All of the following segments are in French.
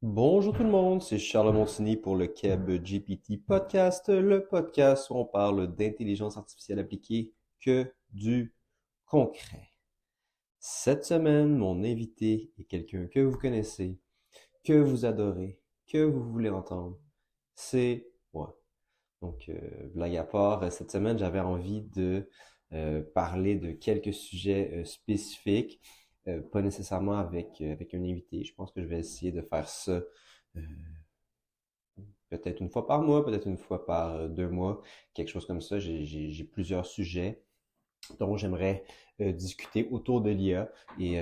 Bonjour tout le monde, c'est Charles Montigny pour le Keb GPT Podcast, le podcast où on parle d'intelligence artificielle appliquée que du concret. Cette semaine, mon invité est quelqu'un que vous connaissez, que vous adorez, que vous voulez entendre. C'est moi. Donc, blague à part, cette semaine, j'avais envie de parler de quelques sujets spécifiques, pas nécessairement avec un invité. Je pense que je vais essayer de faire ça euh, peut-être une fois par mois, peut-être une fois par 2 mois, quelque chose comme ça. J'ai plusieurs sujets dont j'aimerais discuter autour de l'IA et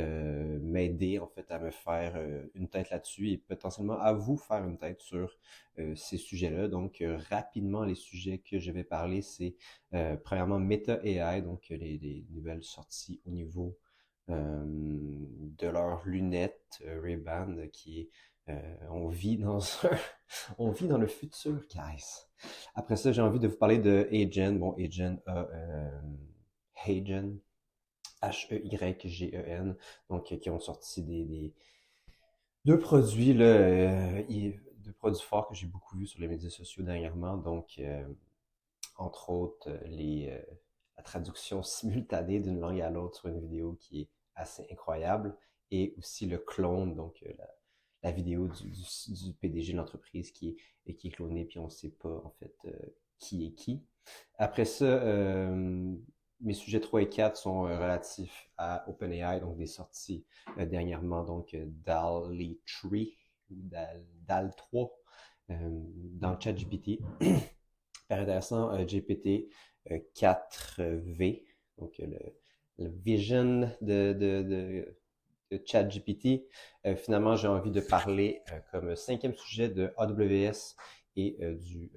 m'aider en fait à me faire une tête là-dessus et potentiellement à vous faire une tête sur ces sujets-là. Donc rapidement, les sujets que je vais parler, c'est premièrement Meta AI, donc les nouvelles sorties au niveau de leurs lunettes Ray-Ban qui est on vit dans on vit dans le futur, guys. Après ça, j'ai envie de vous parler de Agen. Bon, Agen a Hagen, Heygen, donc qui ont sorti deux produits là, deux produits forts que j'ai beaucoup vus sur les médias sociaux dernièrement. Donc, entre autres, la traduction simultanée d'une langue à l'autre sur une vidéo qui est assez incroyable, et aussi le clone, donc la vidéo du PDG de l'entreprise qui est clonée, puis on ne sait pas en fait qui est qui. Après ça, mes sujets 3 et 4 sont relatifs à OpenAI, donc des sorties dernièrement, donc DALL-E 3 ou DAL 3 dans le chat GPT. Super intéressant, GPT 4V, donc le vision de ChatGPT. Finalement, j'ai envie de parler comme cinquième sujet de AWS et du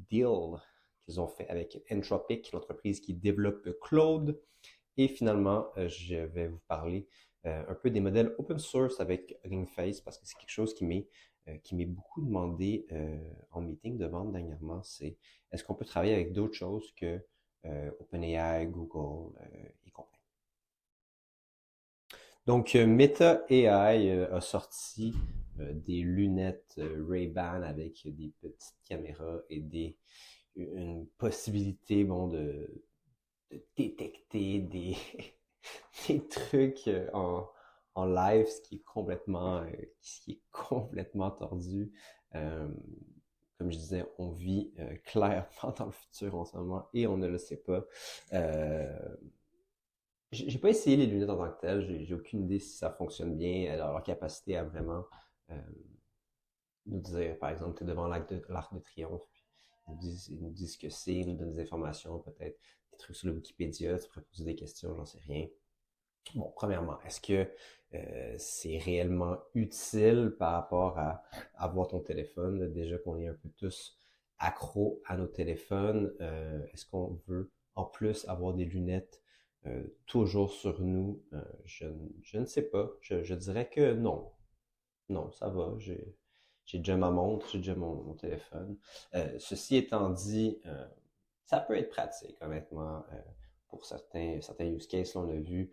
deal qu'ils ont fait avec Anthropic, l'entreprise qui développe Claude. Et finalement, je vais vous parler un peu des modèles open source avec Hugging Face parce que c'est quelque chose qui m'est beaucoup demandé en meeting de vente dernièrement. C'est est-ce qu'on peut travailler avec d'autres choses que OpenAI, Google et compagnie. Donc, Meta AI a sorti des lunettes Ray-Ban avec des petites caméras et une possibilité bon, de détecter des trucs en live, ce qui est complètement tordu. Euh, Comme je disais, on vit clairement dans le futur en ce moment et on ne le sait pas. Euh, j'ai pas essayé les lunettes en tant que telles, j'ai aucune idée si ça fonctionne bien, leur capacité à vraiment euh, nous dire, par exemple, tu es devant l'Arc de Triomphe, puis ils nous disent ce que c'est, ils nous donnent des informations, peut-être des trucs sur le Wikipédia, tu pourrais poser des questions, j'en sais rien. Bon, premièrement, est-ce que c'est réellement utile par rapport à avoir ton téléphone? Déjà qu'on est un peu tous accros à nos téléphones, est-ce qu'on veut en plus avoir des lunettes toujours sur nous? Je ne sais pas. Je dirais que non. Non, ça va. J'ai déjà ma montre, j'ai déjà mon téléphone. Ceci étant dit, ça peut être pratique, honnêtement, pour certains use cases. Là, on a vu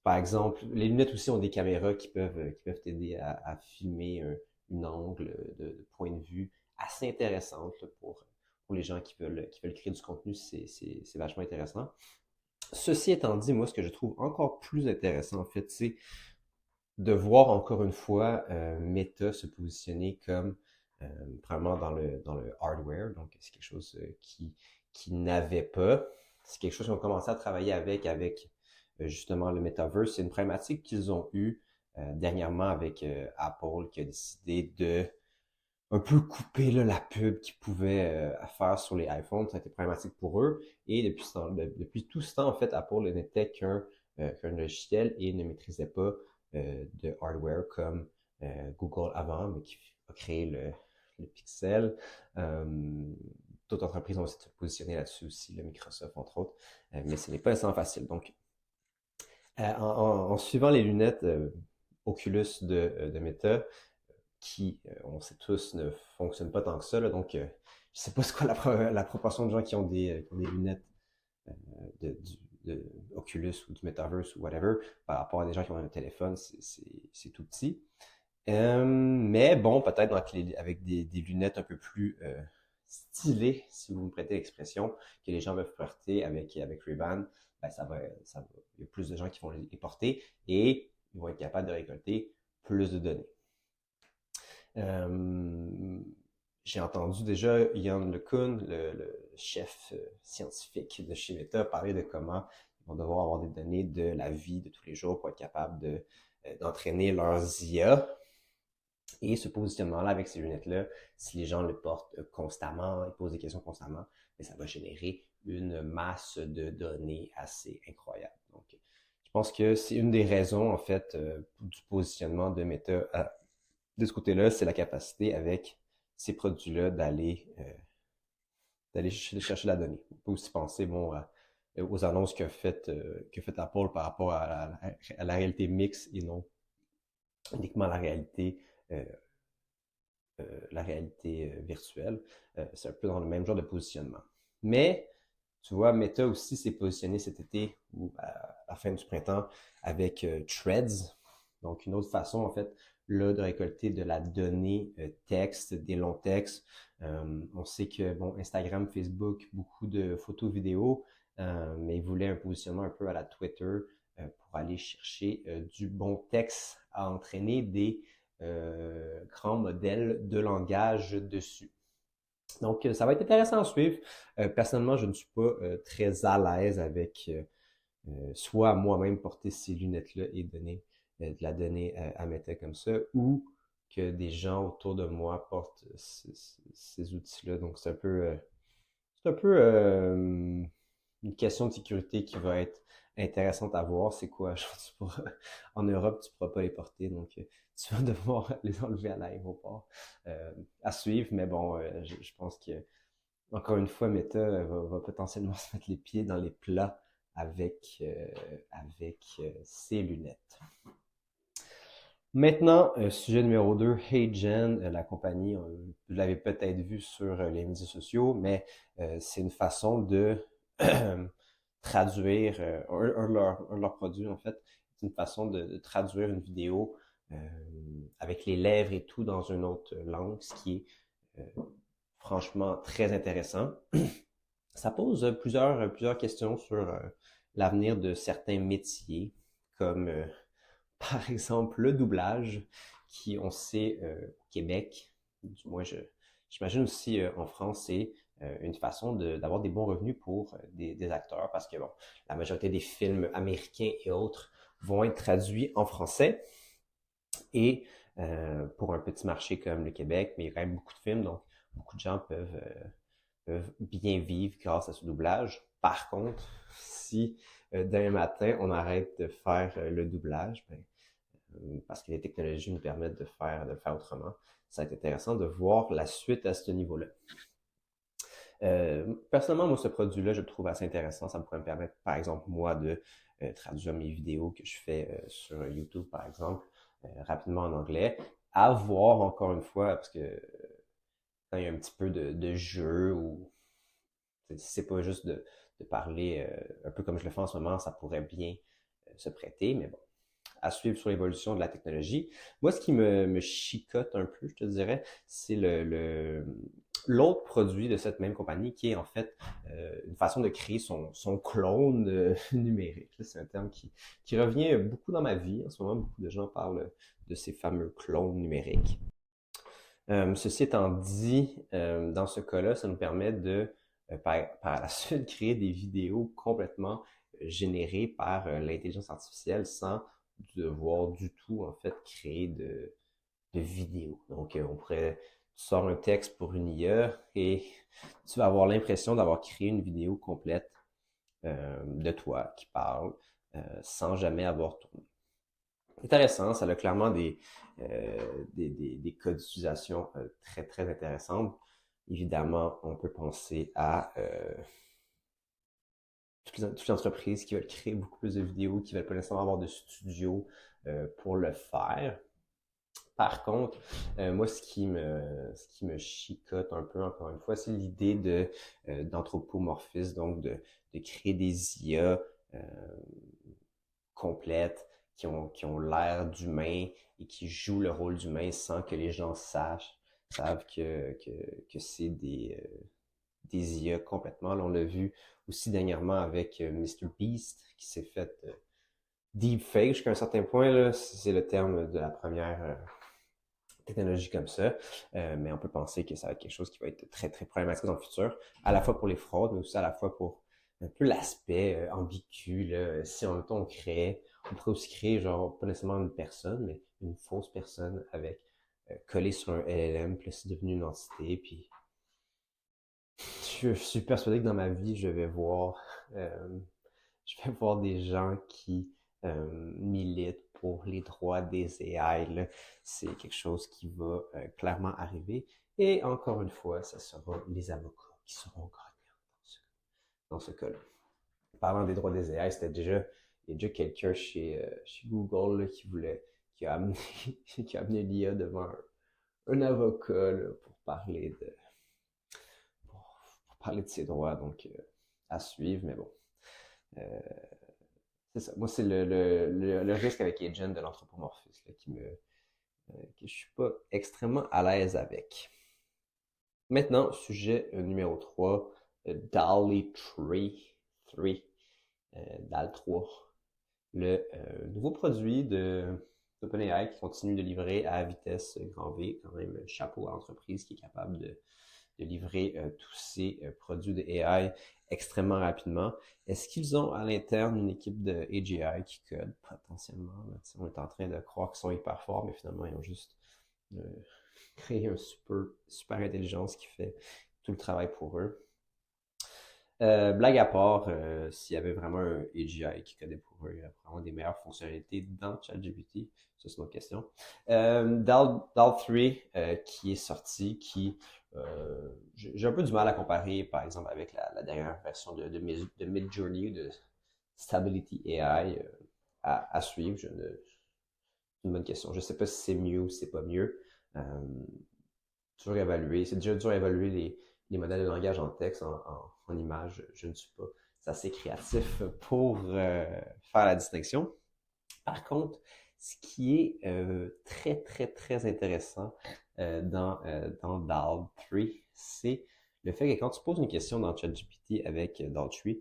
par exemple, les lunettes aussi ont des caméras qui peuvent t'aider à filmer une angle de point de vue assez intéressante là, pour les gens qui veulent créer du contenu. C'est vachement intéressant. Ceci étant dit, moi, ce que je trouve encore plus intéressant, en fait, c'est de voir encore une fois Meta se positionner comme vraiment dans le hardware. Donc, c'est quelque chose qui n'avait pas. C'est quelque chose qu'on commençait à travailler avec justement le metaverse. C'est une problématique qu'ils ont eue dernièrement avec Apple qui a décidé de un peu couper là, la pub qu'ils pouvaient faire sur les iPhones. Ça a été problématique pour eux. Et depuis tout ce temps, en fait, Apple n'était qu'un logiciel et ne maîtrisait pas de hardware comme Google avant, mais qui a créé le Pixel. Euh, D'autres entreprises ont aussi se positionner là-dessus aussi, le Microsoft entre autres, mais ce n'est pas nécessairement facile. Donc, en suivant les lunettes Oculus de Meta, qui, on sait tous, ne fonctionnent pas tant que ça. Là, donc, je sais pas c'est quoi la proportion de gens qui ont des lunettes euh, de Oculus ou du Metaverse ou whatever par rapport à des gens qui ont un téléphone, c'est tout petit. Mais bon, peut-être avec des lunettes un peu plus stylées, si vous me prêtez l'expression, que les gens veulent porter avec Ray-Ban, ben il y a plus de gens qui vont les porter et ils vont être capables de récolter plus de données. Euh, j'ai entendu déjà Ian LeCun, le chef scientifique de chez Meta, parler de comment ils vont devoir avoir des données de la vie de tous les jours pour être capables d'entraîner leurs IA. Et ce positionnement-là, avec ces lunettes-là, si les gens le portent constamment, ils posent des questions constamment, mais ça va générer une masse de données assez incroyable. Donc, je pense que c'est une des raisons, en fait, du positionnement de Meta de ce côté-là, c'est la capacité avec ces produits-là d'aller chercher la donnée. On peut aussi penser, bon, aux annonces que fait Apple par rapport à la réalité mixte et non uniquement euh, la réalité virtuelle. C'est un peu dans le même genre de positionnement. Mais, tu vois, Meta aussi s'est positionné cet été ou à la fin du printemps avec Threads. Donc, une autre façon, en fait, là, de récolter de la donnée texte, des longs textes. On sait que, bon, Instagram, Facebook, beaucoup de photos, vidéos, mais ils voulaient un positionnement un peu à la Twitter pour aller chercher du bon texte à entraîner des grands modèles de langage dessus. Donc, ça va être intéressant à suivre. Personnellement, je ne suis pas très à l'aise avec soit moi-même porter ces lunettes-là et donner de la donnée à Meta comme ça, ou que des gens autour de moi portent ces outils-là. Donc, c'est un peu une question de sécurité qui va être intéressante à voir. C'est quoi? En Europe, tu ne pourras pas les porter, donc tu vas devoir les enlever à l'aéroport. À suivre, mais bon, je pense que, encore une fois, Meta va potentiellement se mettre les pieds dans les plats avec ses lunettes. Maintenant, sujet numéro 2, HeyGen, la compagnie, vous l'avez peut-être vu sur les médias sociaux, mais c'est une façon de traduire, un de leurs produits en fait, c'est une façon de traduire une vidéo euh, avec les lèvres et tout dans une autre langue, ce qui est franchement très intéressant. Ça pose plusieurs questions sur l'avenir de certains métiers, comme par exemple le doublage, qui on sait au Québec, du moins j'imagine aussi en France, c'est une façon d'avoir des bons revenus pour des acteurs, parce que bon, la majorité des films américains et autres vont être traduits en français, et pour un petit marché comme le Québec, mais il y a quand même beaucoup de films, donc beaucoup de gens peuvent bien vivre grâce à ce doublage. Par contre, si demain matin on arrête de faire le doublage, ben, parce que les technologies nous permettent de le faire autrement, ça va être intéressant de voir la suite à ce niveau-là. Personnellement, moi, ce produit-là, je le trouve assez intéressant. Ça me pourrait me permettre, par exemple, moi, de traduire mes vidéos que je fais sur YouTube, par exemple, rapidement en anglais. À voir, encore une fois, parce que quand il y a un petit peu de jeu ou c'est pas juste de parler un peu comme je le fais en ce moment, ça pourrait bien se prêter, mais bon, à suivre sur l'évolution de la technologie. Moi, ce qui me chicote un peu, je te dirais, c'est l'autre produit de cette même compagnie qui est en fait une façon de créer son clone numérique. C'est un terme qui revient beaucoup dans ma vie. En ce moment, beaucoup de gens parlent de ces fameux clones numériques. Ceci étant dit, dans ce cas-là, ça nous permet de, par la suite, créer des vidéos complètement générées par l'intelligence artificielle sans devoir du tout, en fait, créer de vidéos. Donc, tu sors un texte pour une IA et tu vas avoir l'impression d'avoir créé une vidéo complète de toi qui parle sans jamais avoir tourné. Intéressant, ça a clairement des codes d'utilisation très, très intéressants. Évidemment, on peut penser à toutes les entreprises qui veulent créer beaucoup plus de vidéos, qui veulent pas nécessairement avoir de studio pour le faire. Par contre, moi, ce qui me chicote un peu, encore une fois, c'est l'idée d'anthropomorphisme, donc de créer des IA complètes qui ont l'air d'humains et qui jouent le rôle d'humain sans que les gens savent que c'est des IA complètement. Là, on l'a vu aussi dernièrement avec Mr. Beast qui s'est fait deepfake jusqu'à un certain point. Là, c'est le terme de la première technologie comme ça. Mais on peut penser que ça va être quelque chose qui va être très, très problématique dans le futur, à la fois pour les fraudes, mais aussi à la fois pour un peu l'aspect ambigu. Là. Si on crée, on pourrait aussi créer, genre, pas nécessairement une personne, mais une fausse personne avec collée sur un LLM, puis là, c'est devenu une entité, puis je suis persuadé que dans ma vie, euh, je vais voir des gens qui militent pour les droits des AI. Là. C'est quelque chose qui va clairement arriver. Et encore une fois, ce sera les avocats qui seront gagnants dans ce cas-là. Parlant des droits des AI, il y a déjà quelqu'un chez Google là, qui a amené, qui a amené l'IA devant un avocat là, pour parler de ses droits. Donc, à suivre, mais bon. Euh, c'est ça. Moi, c'est le risque avec Agent de l'anthropomorphisme là, que je suis pas extrêmement à l'aise avec. Maintenant, sujet numéro 3, DALL-E 3, DAL 3, le nouveau produit d'OpenAI qui continue de livrer à vitesse grand V, quand même chapeau à l'entreprise qui est capable de livrer tous ces produits de AI extrêmement rapidement. Est-ce qu'ils ont à l'interne une équipe de AGI qui code potentiellement? Là, on est en train de croire qu'ils sont hyper forts, mais finalement, ils ont juste euh, créé un super intelligence qui fait tout le travail pour eux. Blague à part, s'il y avait vraiment un AGI qui codait pour eux, il y a vraiment des meilleures fonctionnalités dans ChatGPT. Ça, c'est une autre question. DAL 3 qui est sorti, j'ai un peu du mal à comparer, par exemple, avec la dernière version de Midjourney, de Stability AI à suivre. C'est une bonne question. Je ne sais pas si c'est mieux ou si c'est pas mieux. Euh, dur à évaluer. C'est déjà dur à évaluer les modèles de langage en texte, en images. Je ne suis pas assez créatif pour faire la distinction. Par contre, ce qui est très, très, très intéressant dans DAL 3, c'est le fait que quand tu poses une question dans ChatGPT avec DAL 3,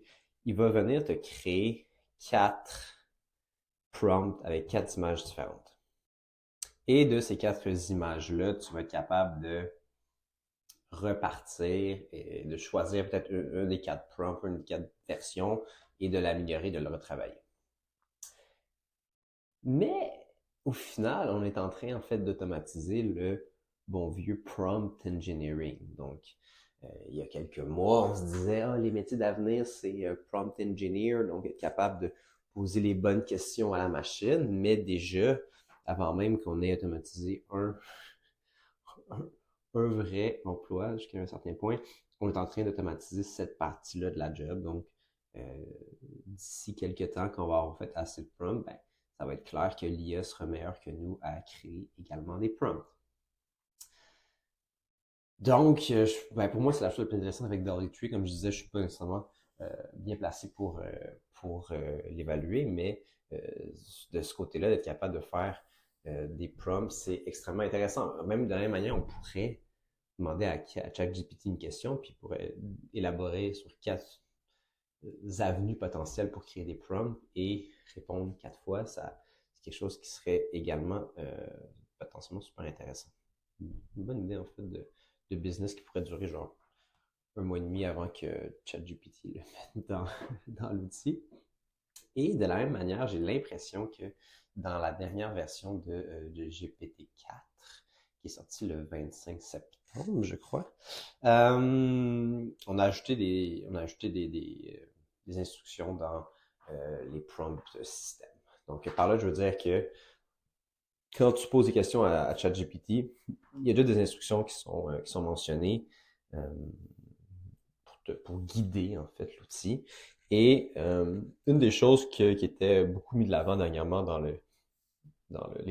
il va venir te créer 4 prompts avec 4 images différentes. Et de ces 4 images-là, tu vas être capable de repartir et de choisir peut-être un des 4 prompts, une des 4 versions et de l'améliorer, de le retravailler. Mais au final, on est en train en fait d'automatiser le bon vieux prompt engineering. Donc, il y a quelques mois, on se disait, les métiers d'avenir, c'est prompt engineer, donc être capable de poser les bonnes questions à la machine, mais déjà, avant même qu'on ait automatisé un vrai emploi jusqu'à un certain point, on est en train d'automatiser cette partie-là de la job. Donc, d'ici quelques temps, quand on va avoir fait assez de prompts, ben, ça va être clair que l'IA sera meilleure que nous à créer également des prompts. Donc, pour moi, c'est la chose la plus intéressante avec DALL-E 3. Comme je disais, je ne suis pas nécessairement bien placé pour l'évaluer, mais de ce côté-là, d'être capable de faire des prompts, c'est extrêmement intéressant. Même de la même manière, on pourrait demander à ChatGPT une question, puis il pourrait élaborer sur 4 avenues potentielles pour créer des prompts et répondre 4 fois. C'est quelque chose qui serait également potentiellement super intéressant. Une bonne idée, en fait, de business qui pourrait durer genre un mois et demi avant que ChatGPT le mette dans l'outil. Et de la même manière, j'ai l'impression que dans la dernière version de GPT-4, qui est sortie le 25 septembre, je crois, on a ajouté des instructions dans les prompts système. Donc, par là, je veux dire que quand tu poses des questions à ChatGPT, il y a déjà des instructions qui sont mentionnées pour guider en fait l'outil. Et une des choses qui était beaucoup mis de l'avant dernièrement dans les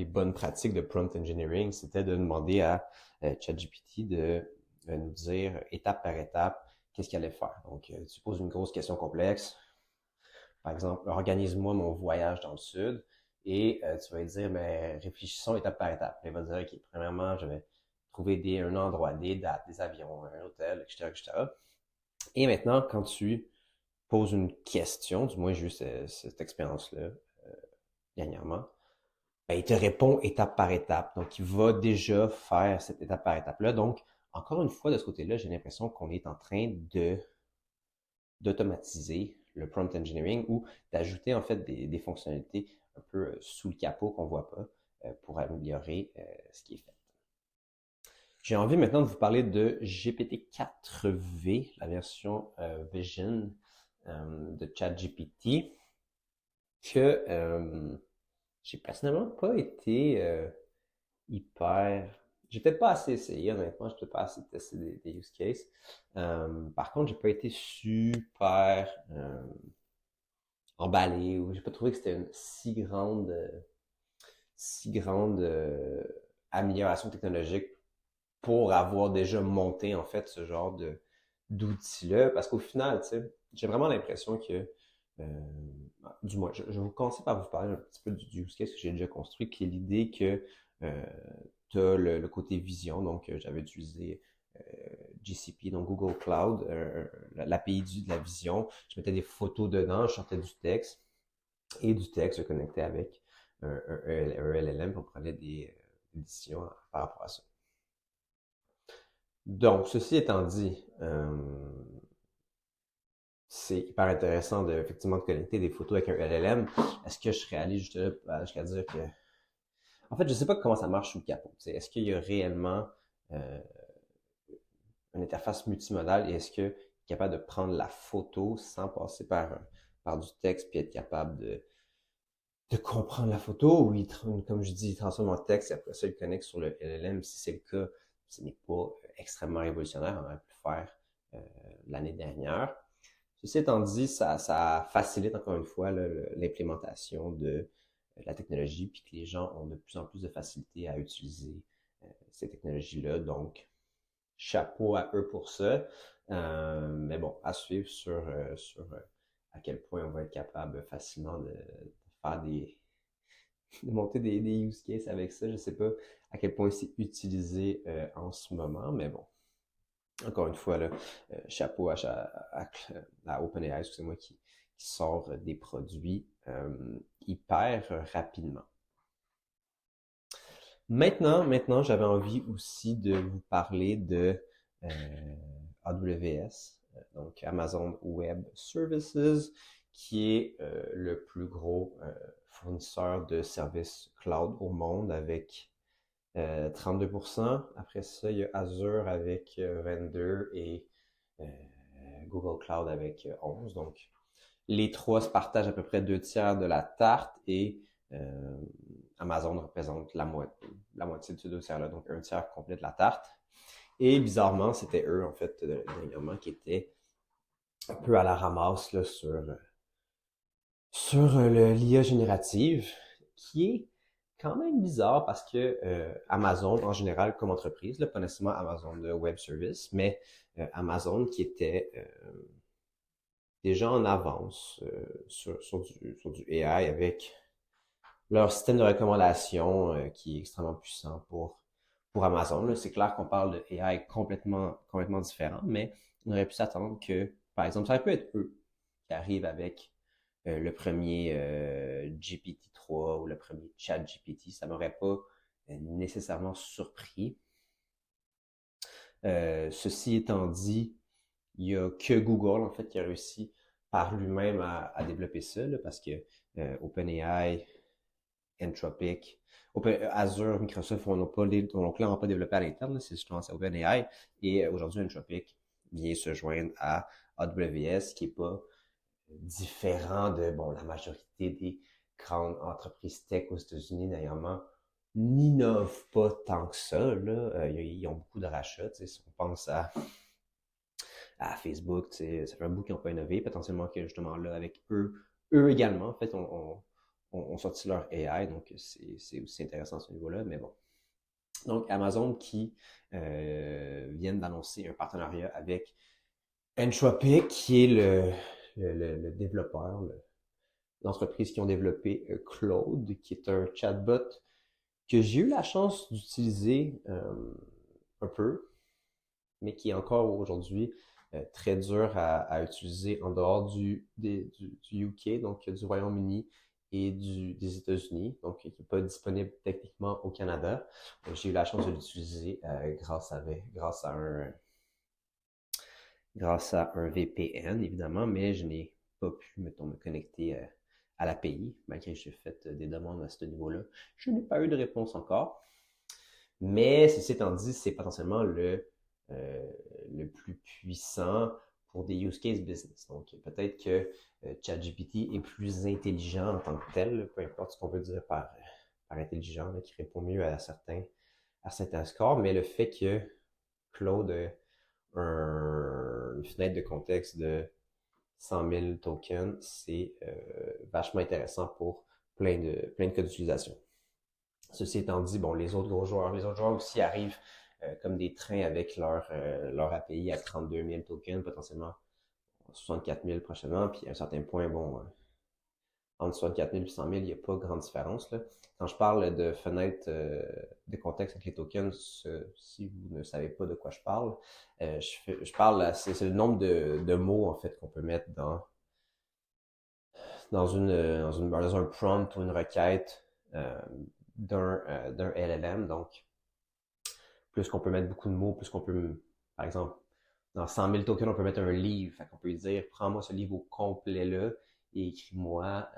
bonnes pratiques de prompt engineering, c'était de demander à ChatGPT de nous dire étape par étape qu'est-ce qu'il allait faire. Donc, tu poses une grosse question complexe, par exemple, organise-moi mon voyage dans le sud, et tu vas lui dire, mais réfléchissons étape par étape. Il va dire, OK, premièrement, je vais trouver un endroit, des dates, des avions, un hôtel, etc., etc. Et maintenant, quand tu poses une question, du moins j'ai eu cette expérience-là dernièrement, ben, il te répond étape par étape. Donc, il va déjà faire cette étape par étape-là. Donc, encore une fois, de ce côté-là, j'ai l'impression qu'on est en train d'automatiser le prompt engineering ou d'ajouter en fait des fonctionnalités un peu sous le capot qu'on voit pas pour améliorer ce qui est fait. J'ai envie maintenant de vous parler de GPT-4V, la version Vision de ChatGPT, que j'ai personnellement pas été hyper... J'ai peut-être pas assez essayé, honnêtement, j'ai peut-être pas assez testé des use cases. Par contre, j'ai pas été super emballé ou j'ai pas trouvé que c'était une si grande amélioration technologique pour avoir déjà monté en fait ce genre de d'outils-là. Parce qu'au final, tu sais, j'ai vraiment l'impression que du moins, je vais vous commencer par vous parler un petit peu du use case que j'ai déjà construit, qui est l'idée que tu as le côté vision. Donc, j'avais utilisé GCP, donc Google Cloud, l'API de la vision. Je mettais des photos dedans, je sortais du texte et du texte, je connectais avec un LLM, on prenait des décisions par rapport à ça. Donc, ceci étant dit, c'est hyper intéressant de, effectivement, de connecter des photos avec un LLM. Est-ce que je serais allé jusqu'à dire que... En fait, je sais pas comment ça marche sous le capot. Est-ce qu'il y a réellement une interface multimodale et est-ce qu'il est capable de prendre la photo sans passer par du texte puis être capable de comprendre la photo ou comme je dis, il transforme en texte et après ça, il connecte sur le LLM. Si c'est le cas, ce n'est pas extrêmement révolutionnaire. On aurait pu le faire l'année dernière. Ceci étant dit, ça facilite encore une fois l'implémentation de la technologie, puis que les gens ont de plus en plus de facilité à utiliser ces technologies-là. Donc, chapeau à eux pour ça. Mais bon, à suivre sur à quel point on va être capable facilement de faire de monter des use cases avec ça. Je ne sais pas à quel point c'est utilisé en ce moment, mais bon. Encore une fois, là, chapeau à OpenAI, excusez-moi, qui sort des produits hyper rapidement. Maintenant, j'avais envie aussi de vous parler de AWS, donc Amazon Web Services, qui est le plus gros fournisseur de services cloud au monde avec 32%. Après ça, il y a Azure avec 22 et Google Cloud avec 11. Donc, les trois se partagent à peu près 2 tiers de la tarte et Amazon représente la moitié de ces 2 tiers-là, donc 1 tiers complet de la tarte. Et bizarrement, c'était eux, en fait, dernièrement, qui étaient un peu à la ramasse là, sur l'IA générative, qui est quand même bizarre parce que Amazon, en général, comme entreprise, là, pas nécessairement Amazon de Web Service, mais Amazon qui était déjà en avance sur du AI avec leur système de recommandation qui est extrêmement puissant pour Amazon. C'est clair qu'on parle de AI complètement différent, mais on aurait pu s'attendre que, par exemple, ça aurait pu être eux qui arrivent avec le premier GPT-3 ou le premier ChatGPT. Ça m'aurait pas nécessairement surpris. Ceci étant dit, il y a que Google, en fait, qui a réussi par lui-même à développer ça, là, parce que OpenAI, Anthropic, Azure, Microsoft, on n'a pas clairement pas développé à l'interne, c'est justement ça, OpenAI, et aujourd'hui, Anthropic vient se joindre à AWS, qui est pas différent de, bon, la majorité des grandes entreprises tech aux États-Unis, dernièrement, n'innovent pas tant que ça, là. Ils ont beaucoup de rachats, tu sais, si on pense à Facebook, tu sais, ça fait un bout qu'ils n'ont pas innové, potentiellement que justement là, avec eux également, en fait, on sorti leur AI, donc c'est aussi intéressant à ce niveau-là, mais bon. Donc, Amazon qui viennent d'annoncer un partenariat avec Anthropic, qui est le développeur, d'entreprises qui ont développé Claude, qui est un chatbot que j'ai eu la chance d'utiliser un peu, mais qui est encore aujourd'hui très dur à utiliser en dehors du UK, donc du Royaume-Uni et des États-Unis, donc qui n'est pas disponible techniquement au Canada. J'ai eu la chance de l'utiliser grâce à un VPN, évidemment, mais je n'ai pas pu, mettons, me connecter à l'API, malgré que j'ai fait des demandes à ce niveau-là. Je n'ai pas eu de réponse encore. Mais ceci étant dit, c'est potentiellement le plus puissant pour des use case business. Donc peut-être que ChatGPT est plus intelligent en tant que tel, peu importe ce qu'on veut dire par intelligent, là, qui répond mieux à certains scores, mais le fait que Claude ait une fenêtre de contexte de 100 000 tokens, c'est vachement intéressant pour plein de cas d'utilisation. Ceci étant dit, bon, les autres joueurs aussi arrivent comme des trains avec leur API à 32 000 tokens, potentiellement 64 000 prochainement, puis à un certain point, bon, entre 64 000 et 100 000, il n'y a pas grande différence, là. Quand je parle de fenêtre de contexte avec les tokens, si vous ne savez pas de quoi je parle, je parle, c'est le nombre de mots, en fait, qu'on peut mettre dans un prompt ou une requête d'un LLM. Donc, plus qu'on peut mettre beaucoup de mots, plus qu'on peut, par exemple, dans 100 000 tokens, on peut mettre un livre. Fait qu'on peut dire, prends-moi ce livre au complet-là et écris-moi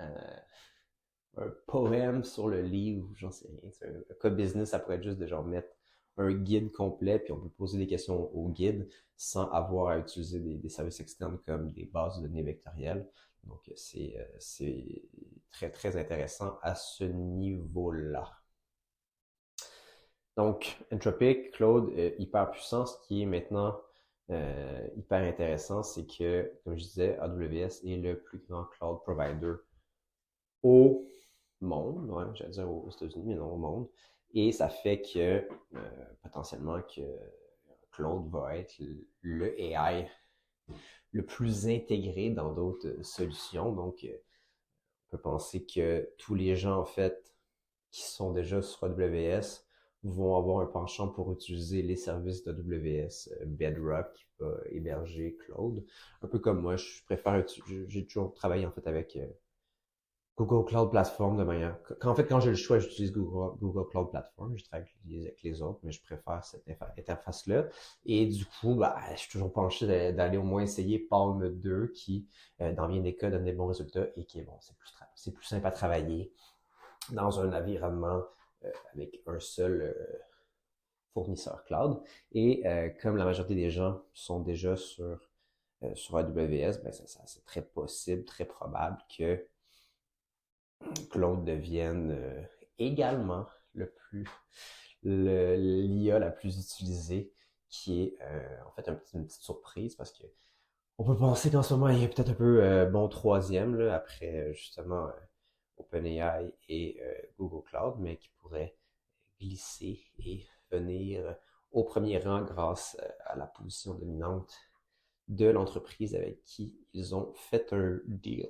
un poème sur le livre, j'en sais rien. C'est un cas business, ça pourrait être juste de genre mettre un guide complet, puis on peut poser des questions au guide sans avoir à utiliser des services externes comme des bases de données vectorielles. Donc, c'est très, très intéressant à ce niveau-là. Donc, Anthropic, Claude, hyper puissant. Ce qui est maintenant hyper intéressant, c'est que, comme je disais, AWS est le plus grand cloud provider au monde, ouais, j'allais dire aux États-Unis, mais non au monde. Et ça fait que potentiellement que Claude va être le AI le plus intégré dans d'autres solutions. Donc, on peut penser que tous les gens, en fait, qui sont déjà sur AWS vont avoir un penchant pour utiliser les services d'AWS Bedrock qui va héberger Claude. Un peu comme moi, j'ai toujours travaillé en fait avec Google Cloud Platform de manière. Quand j'ai le choix, j'utilise Google Cloud Platform. Je travaille avec les autres, mais je préfère cette interface-là. Et du coup, bah, je suis toujours penché d'aller au moins essayer Palm 2 qui, dans bien des cas, donne des bons résultats et qui est bon, c'est plus simple à travailler dans un environnement avec un seul fournisseur cloud. Et comme la majorité des gens sont déjà sur AWS, ben c'est très possible, très probable que Claude devienne également l'IA la plus utilisée, qui est en fait une petite surprise parce que on peut penser qu'en ce moment il est peut-être un peu bon troisième là, après justement OpenAI et Google Cloud, mais qui pourrait glisser et venir au premier rang grâce à la position dominante de l'entreprise avec qui ils ont fait un deal.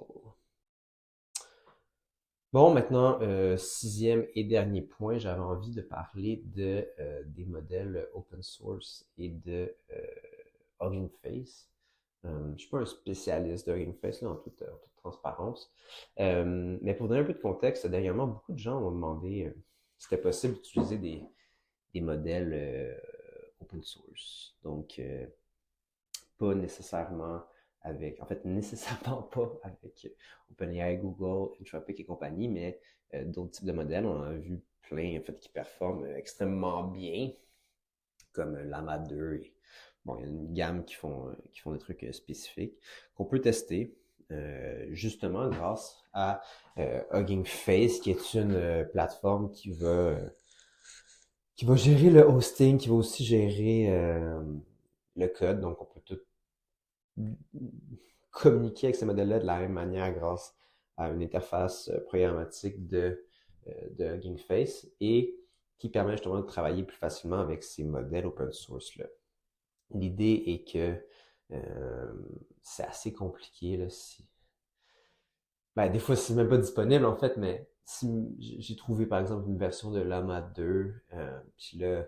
Bon, maintenant, sixième et dernier point, j'avais envie de parler des modèles open source et de Hugging Face. Je ne suis pas un spécialiste de Hugging Face, là, en toute transparence. Mais pour donner un peu de contexte, dernièrement, beaucoup de gens m'ont demandé si c'était possible d'utiliser des modèles open source. Donc, pas nécessairement en fait, nécessairement pas avec OpenAI, Google, Anthropic et compagnie, mais d'autres types de modèles. On en a vu plein, en fait, qui performent extrêmement bien, comme Llama 2 et bon, il y a une gamme qui font des trucs spécifiques qu'on peut tester justement grâce à Hugging Face, qui est une plateforme qui va gérer le hosting, qui va aussi gérer le code. Donc, on peut tout communiquer avec ces modèles-là de la même manière grâce à une interface programmatique de Hugging Face et qui permet justement de travailler plus facilement avec ces modèles open source-là. L'idée est que c'est assez compliqué là, Ben, des fois, c'est même pas disponible, en fait, mais si j'ai trouvé, par exemple, une version de Llama 2, puis là,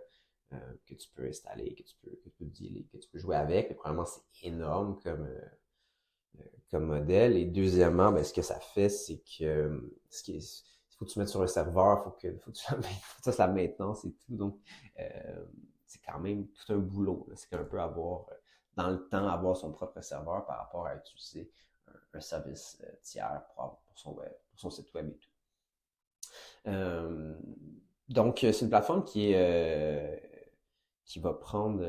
que tu peux installer, que tu peux dealer, que tu peux jouer avec. Mais premièrement, c'est énorme comme modèle. Et deuxièmement, ben, ce que ça fait, c'est que il faut que tu mettes sur un serveur, faut que tu fasses la maintenance et tout. Donc, c'est quand même tout un boulot. C'est un peu avoir, dans le temps, avoir son propre serveur par rapport à utiliser un service tiers pour son site web et tout. Euh, donc, c'est une plateforme qui va prendre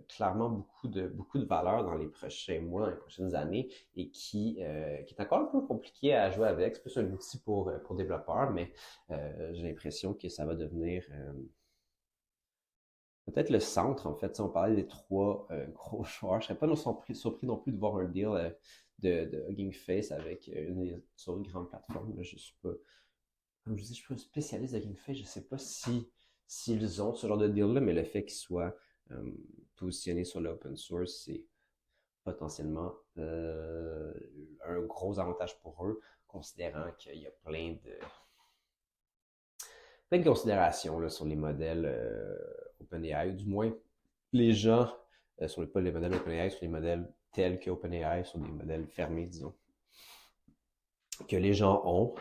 clairement beaucoup de valeur dans les prochains mois, dans les prochaines années, et qui est encore un peu compliqué à jouer avec. C'est plus un outil pour développeurs, mais j'ai l'impression que ça va devenir peut-être le centre, en fait. Si on parlait des trois gros joueurs, je serais pas surpris non plus de voir un deal de Hugging Face avec sur une grande plateforme. Là, je suis pas, comme je dis, je suis pas un spécialiste de Hugging Face. Je sais pas s'ils ont ce genre de deal-là, mais le fait qu'ils soient positionnés sur l'open source, c'est potentiellement un gros avantage pour eux, considérant qu'il y a plein de considérations là, sur les modèles OpenAI, ou du moins les gens pas les modèles OpenAI, sur les modèles tels que OpenAI, sur des modèles fermés, disons, que les gens ont.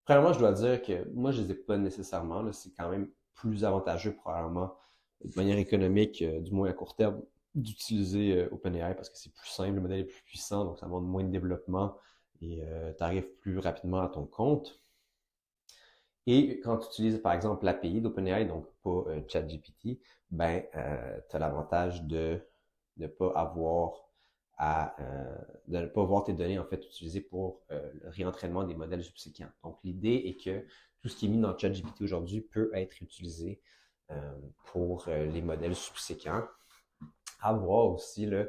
Premièrement, je dois dire que moi, je ne les ai pas nécessairement. Là, c'est quand même plus avantageux, probablement, de manière économique, du moins à court terme, d'utiliser OpenAI parce que c'est plus simple, le modèle est plus puissant, donc ça demande moins de développement et tu arrives plus rapidement à ton compte. Et quand tu utilises, par exemple, l'API d'OpenAI, donc pas ChatGPT, ben, tu as l'avantage de ne pas avoir de ne pas voir tes données en fait utilisées pour le réentraînement des modèles subséquents. Donc l'idée est que tout ce qui est mis dans ChatGPT aujourd'hui peut être utilisé pour les modèles subséquents. À voir aussi là,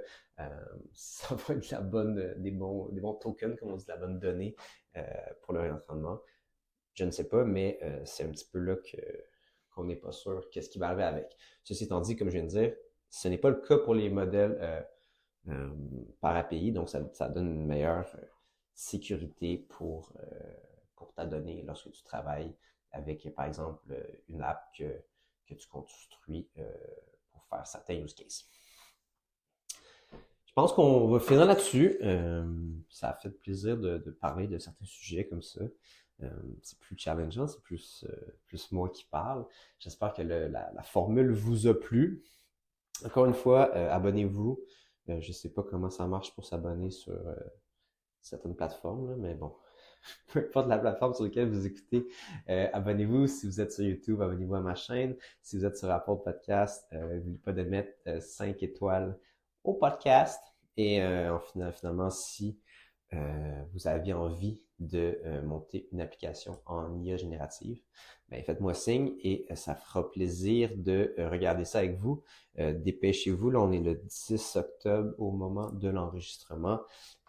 ça va être des bons tokens, comme on dit, de la bonne donnée pour le réentraînement. Je ne sais pas, mais c'est un petit peu là qu'on n'est pas sûr qu'est-ce qui va arriver avec. Ceci étant dit, comme je viens de dire, ce n'est pas le cas pour les modèles par API, donc ça donne une meilleure sécurité pour ta donnée lorsque tu travailles avec, par exemple, une app que tu construis pour faire certains use cases. Je pense qu'on va finir là-dessus. Ça a fait plaisir de parler de certains sujets comme ça. C'est plus challengeant, c'est plus moi qui parle. J'espère que la formule vous a plu. Encore une fois, abonnez-vous. Je sais pas comment ça marche pour s'abonner sur certaines plateformes, là, mais bon, peu importe la plateforme sur laquelle vous écoutez, abonnez-vous. Si vous êtes sur YouTube, abonnez-vous à ma chaîne. Si vous êtes sur Apple Podcast, n'oubliez pas de mettre 5 étoiles au podcast. Et finalement, si vous avez envie de monter une application en IA générative, ben, faites-moi signe et ça fera plaisir de regarder ça avec vous. Dépêchez-vous, là on est le 10 octobre au moment de l'enregistrement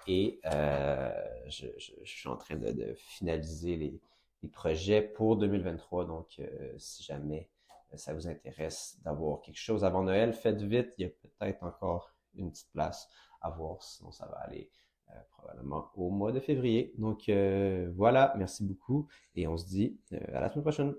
et je suis en train de finaliser les projets pour 2023. Donc si jamais ça vous intéresse d'avoir quelque chose avant Noël, faites vite, il y a peut-être encore une petite place à voir, sinon ça va aller probablement au mois de février. Donc voilà, merci beaucoup et on se dit à la semaine prochaine.